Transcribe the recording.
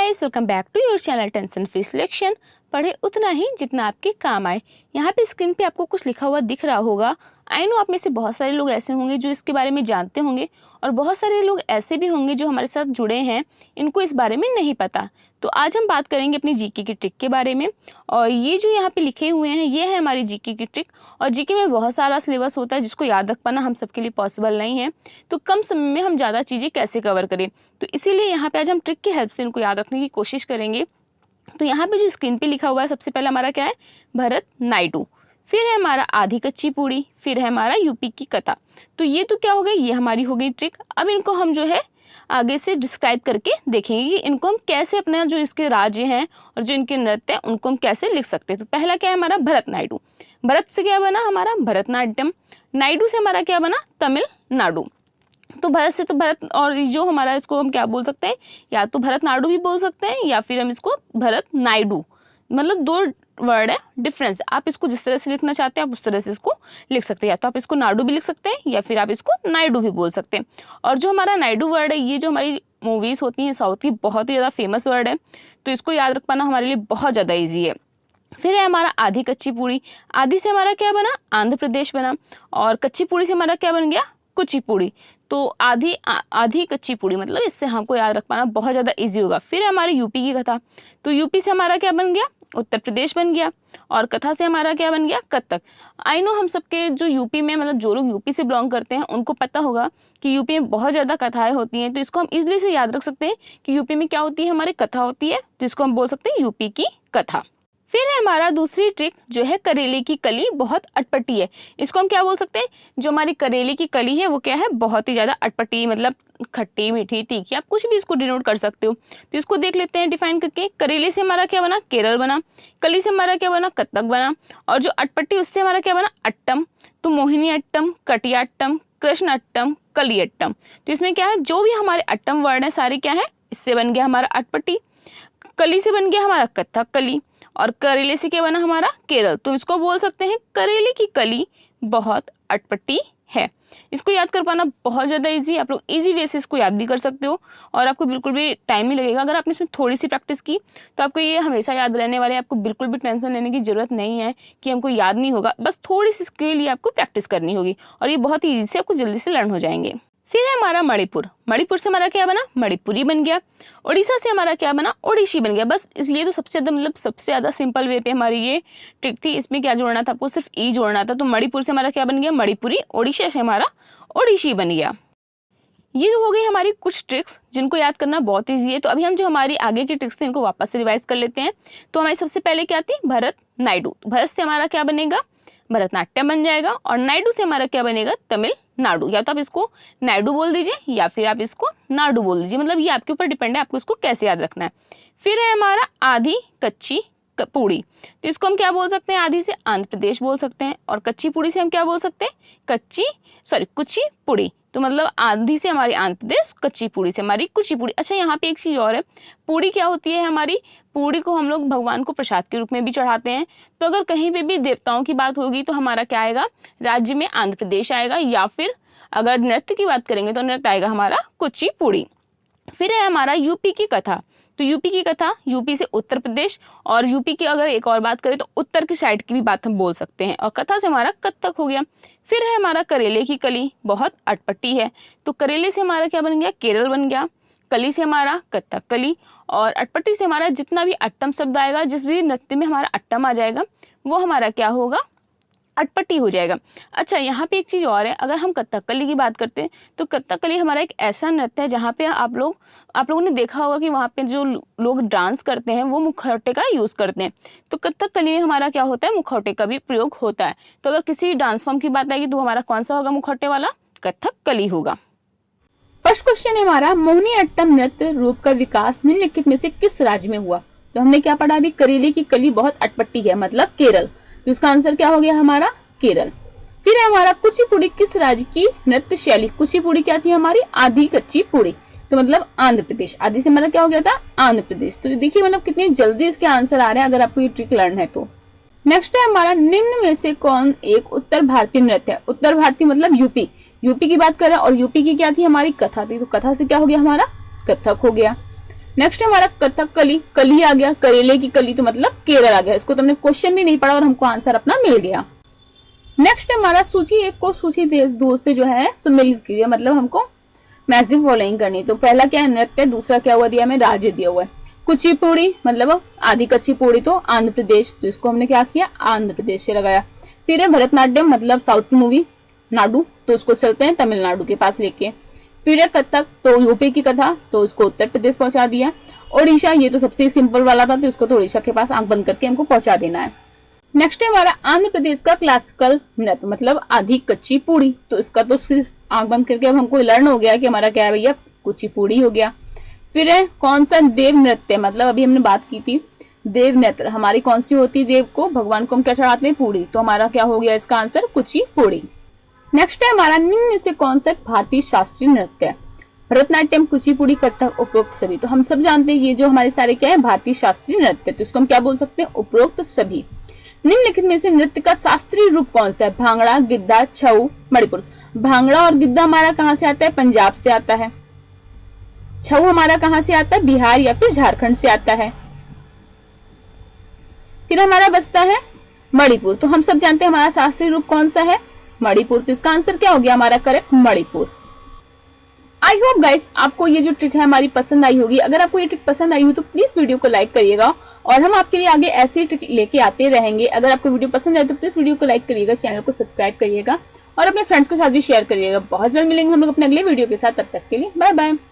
Guys, welcome back to your channel tension free selection. पढ़े उतना ही जितना आपके काम आए। यहाँ पे स्क्रीन पे आपको कुछ लिखा हुआ दिख रहा होगा। आई नो आप में से बहुत सारे लोग ऐसे होंगे जो इसके बारे में जानते होंगे और बहुत सारे लोग ऐसे भी होंगे जो हमारे साथ जुड़े हैं, इनको इस बारे में नहीं पता। तो आज हम बात करेंगे अपनी जीके की ट्रिक के बारे में। और ये जो यहाँ पे लिखे हुए हैं ये है हमारी जीके की ट्रिक। और जीके में बहुत सारा सिलेबस होता है जिसको याद रख पाना हम सबके लिए पॉसिबल नहीं है। तो कम समय में हम ज़्यादा चीज़ें कैसे कवर करें, तो इसीलिए यहाँ पे आज हम ट्रिक की हेल्प से इनको याद रखने की कोशिश करेंगे। तो यहाँ पे जो स्क्रीन पे लिखा हुआ है, सबसे पहले हमारा क्या है, भरतनाट्यम। फिर है हमारा आधी कच्ची पूड़ी। फिर है हमारा यूपी की कथा। तो ये तो क्या हो गई, ये हमारी हो गई ट्रिक। अब इनको हम जो है आगे से डिस्क्राइब करके देखेंगे कि इनको हम कैसे अपना जो इसके राज्य हैं और जो इनके नृत्य हैं उनको हम कैसे लिख सकते हैं। तो पहला क्या है हमारा भरतनाट्यम। भरत से क्या बना हमारा भरतनाट्यम। नायडू से हमारा क्या बना तमिलनाडु। तो भरत से तो भरत, और जो हमारा इसको हम क्या बोल सकते हैं, या तो भरतनाट्यम भी बोल सकते हैं या फिर हम इसको भरतनाट्यम, मतलब दो वर्ड है डिफरेंस। आप इसको जिस तरह से लिखना चाहते हैं आप उस तरह से इसको लिख सकते हैं। या तो आप इसको नाडू भी लिख सकते हैं या फिर आप इसको नायडू भी बोल सकते हैं। और जो हमारा नायडू वर्ड है, ये जो हमारी मूवीज होती हैं साउथ की, बहुत ही ज़्यादा फेमस वर्ड है। तो इसको याद रख पाना हमारे लिए बहुत ज़्यादा ईजी है। फिर है हमारा आधी कच्ची पूड़ी। आधी से हमारा क्या बना, आंध्र प्रदेश बना। और कच्ची पूड़ी से हमारा क्या बन गया, कुचिपुड़ी। तो आधी कच्ची पूड़ी, मतलब इससे हमको याद रख पाना बहुत ज़्यादा इजी होगा। फिर है हमारी यूपी की कथा। तो यूपी से हमारा क्या बन गया, उत्तर प्रदेश बन गया। और कथा से हमारा क्या बन गया, कथक। आई नो हम सबके जो यूपी में, मतलब जो लोग यूपी से बिलोंग करते हैं उनको पता होगा कि यूपी में बहुत ज़्यादा कथाएं होती हैं। तो इसको हम इजीली से याद रख सकते हैं कि यूपी में क्या होती है, हमारे कथा होती है। तो इसको हम बोल सकते हैं यूपी की कथा। फिर है हमारा दूसरी ट्रिक जो है करेले की कली बहुत अटपटी है। इसको हम क्या बोल सकते हैं, जो हमारी करेले की कली है वो क्या है, बहुत ही ज़्यादा अटपटी, मतलब खट्टी मीठी तीखी, आप कुछ भी इसको डिनोट कर सकते हो। तो इसको देख लेते हैं डिफाइन करके। करेले से हमारा क्या बना, केरल बना। कली से हमारा क्या बना, कथक बना। और जो अटपटी उससे हमारा क्या बना, अट्टम। तो मोहिनी अट्टम, कटियाट्टम, कृष्ण अट्टम, कली अट्टम। तो इसमें क्या है, जो भी हमारे अट्टम वर्ड है सारे क्या है, इससे बन गया हमारा अटपटी। कली से बन गया हमारा कथक कली। और करेले से क्या बना हमारा, केरल। तो इसको बोल सकते हैं करेले की कली बहुत अटपटी है। इसको याद कर पाना बहुत ज़्यादा इजी। आप लोग इजी वे से इसको याद भी कर सकते हो और आपको बिल्कुल भी टाइम नहीं लगेगा। अगर आपने इसमें थोड़ी सी प्रैक्टिस की तो आपको ये हमेशा याद रहने वाले। आपको बिल्कुल भी टेंशन लेने की जरूरत नहीं है कि हमको याद नहीं होगा, बस थोड़ी सी इसके लिए आपको प्रैक्टिस करनी होगी और ये बहुत ही ईजी से आपको जल्दी से लर्न हो जाएंगे। फिर है हमारा मणिपुर। मणिपुर से हमारा क्या बना, मणिपुरी बन गया। उड़ीसा से हमारा क्या बना, ओडिशी बन गया। बस इसलिए तो सबसे ज़्यादा, मतलब सबसे ज़्यादा सिंपल वे पे हमारी ये ट्रिक थी। इसमें क्या जोड़ना था आपको, सिर्फ ई जोड़ना था। तो मणिपुर से हमारा क्या बन गया, मणिपुरी। ओडिशा से हमारा ओडिशी बन गया। ये हो गई हमारी कुछ ट्रिक्स जिनको याद करना बहुत ईजी है। तो अभी हम जो हमारी आगे की ट्रिक्स थी इनको वापस से रिवाइज कर लेते हैं। तो हमारी सबसे पहले क्या थी, भरतनाट्यम। भरत से हमारा क्या बनेगा, भरतनाट्यम बन जाएगा। और नायडू से हमारा क्या बनेगा, तमिलनाडु। या तो आप इसको नायडू बोल दीजिए या फिर आप इसको नाडू बोल दीजिए, मतलब ये आपके ऊपर डिपेंड है आपको इसको कैसे याद रखना है। फिर है हमारा आधी कच्ची पूड़ी। तो इसको हम क्या बोल सकते हैं, आधी से आंध्र प्रदेश बोल सकते हैं। और कच्ची पूड़ी से हम क्या बोल सकते हैं, कुची पूड़ी। तो मतलब आधी से हमारी आंध्र प्रदेश, कच्ची पूड़ी से हमारी कुची पूड़ी। अच्छा, यहाँ पे एक चीज़ और है, पूड़ी क्या होती है हमारी, पूड़ी को हम लोग भगवान को प्रसाद के रूप में भी चढ़ाते हैं। तो अगर कहीं पे भी देवताओं की बात होगी तो हमारा क्या आएगा, राज्य में आंध्र प्रदेश आएगा। या फिर अगर नृत्य की बात करेंगे तो नृत्य आएगा हमारा कुची पूड़ी। फिर है हमारा यूपी की कथा। तो यूपी की कथा, यूपी से उत्तर प्रदेश। और यूपी की अगर एक और बात करें तो उत्तर की साइड की भी बात हम बोल सकते हैं। और कथा से हमारा कथक हो गया। फिर है हमारा करेले की कली, बहुत अटपटी है। तो करेले से हमारा क्या बन गया, केरल बन गया। कली से हमारा कथक कली। और अटपटी से हमारा जितना भी अट्टम शब्द आएगा, जिस भी नृत्य में हमारा अट्टम आ जाएगा वो हमारा क्या होगा, अटपटी हो जाएगा। अच्छा, यहाँ पे एक चीज़ और है, अगर हम कथकली की बात करते हैं तो कथकली हमारा एक ऐसा नृत्य है जहाँ पे आप लोगों ने देखा होगा कि वहाँ पे जो लोग डांस करते हैं वो मुखौटे का यूज़ करते हैं। तो कथकली में हमारा क्या होता है, मुखौटे का भी प्रयोग होता है। तो अगर किसी डांस फॉर्म की बात आएगी तो हमारा कौन सा होगा, मुखौटे वाला कथकली होगा। फर्स्ट क्वेश्चन है हमारा, मोहिनी अट्टम नृत्य रूप का विकास निम्नलिखित में से किस राज्य में हुआ। तो हमने क्या पढ़ा अभी, करेले की कली बहुत अटपटी है, मतलब केरल। तो इसका आंसर क्या हो गया हमारा, केरल। फिर है हमारा कुचिपुड़ी किस राज्य की नृत्य शैली। कुचिपुड़ी क्या थी हमारी, आधी कच्ची पूड़ी। तो मतलब आंध्र प्रदेश। आधी से हमारा क्या हो गया था, आंध्र प्रदेश। तो देखिए मतलब कितनी जल्दी इसके आंसर आ रहे हैं अगर आपको ये ट्रिक लर्न है तो। नेक्स्ट है हमारा, निम्न में से कौन एक उत्तर भारतीय नृत्य है। उत्तर भारतीय मतलब यूपी। यूपी की बात करें और यूपी की क्या थी हमारी, कथा थी। तो कथा से क्या हो गया हमारा, कथक हो गया। नेक्स्ट है हमारा कथकली, कली आ गया, करेले की कली तो मतलब केरल आ गया। इसको तुमने क्वेश्चन भी नहीं पढ़ा और हमको आंसर अपना मिल गया। नेक्स्ट है हमारा सूची 1 को सूची 2 से जो है सुमेलित कीजिए, मतलब हमको मैसिव फॉलोइंग करनी। तो पहला क्या है नृत्य, दूसरा क्या हुआ दिया हमें राज्य दिया हुआ है। कुचिपुड़ी मतलब आदि कच्ची पूड़ी तो आंध्र प्रदेश, तो इसको हमने क्या किया आंध्र प्रदेश से लगाया। फिर है भरतनाट्यम मतलब साउथ की मूवी नाडु, तो उसको चलते हैं तमिलनाडु के पास लेके। फिर है कथक तो यूपी की कथा, तो उसको उत्तर प्रदेश पहुंचा दिया। ओडिशा ये तो सबसे सिंपल वाला था, तो इसको तो ओडिशा के पास आंख बंद करके हमको पहुंचा देना है। नेक्स्ट है हमारा आंध्र प्रदेश का क्लासिकल नृत्य मतलब आधी कच्ची पूड़ी, तो इसका तो सिर्फ आंख बंद करके अब हमको लर्न हो गया कि हमारा क्या है भैया कुचिपुड़ी हो गया। फिर है कौन सा देव नृत्य, मतलब अभी हमने बात की थी देव नृत्य हमारी कौन सी होती है, देव को भगवान को हम क्या चढ़ाते हैं पूड़ी, तो हमारा क्या हो गया इसका आंसर कुचिपुड़ी। नेक्स्ट है हमारा निम्न से कौन सा भारतीय शास्त्रीय नृत्य है, भरतनाट्यम कुचिपुड़ी कथक उपरोक्त सभी, तो हम सब जानते हैं ये जो हमारे सारे क्या है भारतीय शास्त्रीय नृत्य, तो इसको हम क्या बोल सकते हैं उपरोक्त सभी। निम्नलिखित में से नृत्य का शास्त्रीय रूप कौन सा है, भांगड़ा, गिद्धा, छऊ, मणिपुर। भांगड़ा और गिद्धा हमारा कहाँ से आता है, पंजाब से आता है। छऊ हमारा कहाँ से आता है, बिहार या फिर झारखंड से आता है। फिर हमारा बचता है मणिपुर, तो हम सब जानते हैं हमारा शास्त्रीय रूप कौन सा है मणिपुर, तो इसका आंसर क्या हो गया हमारा correct Manipur. I hope guys आपको ये जो ट्रिक है हमारी पसंद आई होगी। अगर आपको ये ट्रिक पसंद आई हो तो प्लीज वीडियो को लाइक करिएगा और हम आपके लिए आगे ऐसी ट्रिक लेके आते रहेंगे। अगर आपको वीडियो पसंद आए तो प्लीज वीडियो को लाइक करिएगा, चैनल को सब्सक्राइब करिएगा और अपने फ्रेंड्स के साथ भी शेयर करिएगा। बहुत जल्द मिलेंगे हम लोग अपने अगले वीडियो के साथ, तब तक के लिए बाय बाय।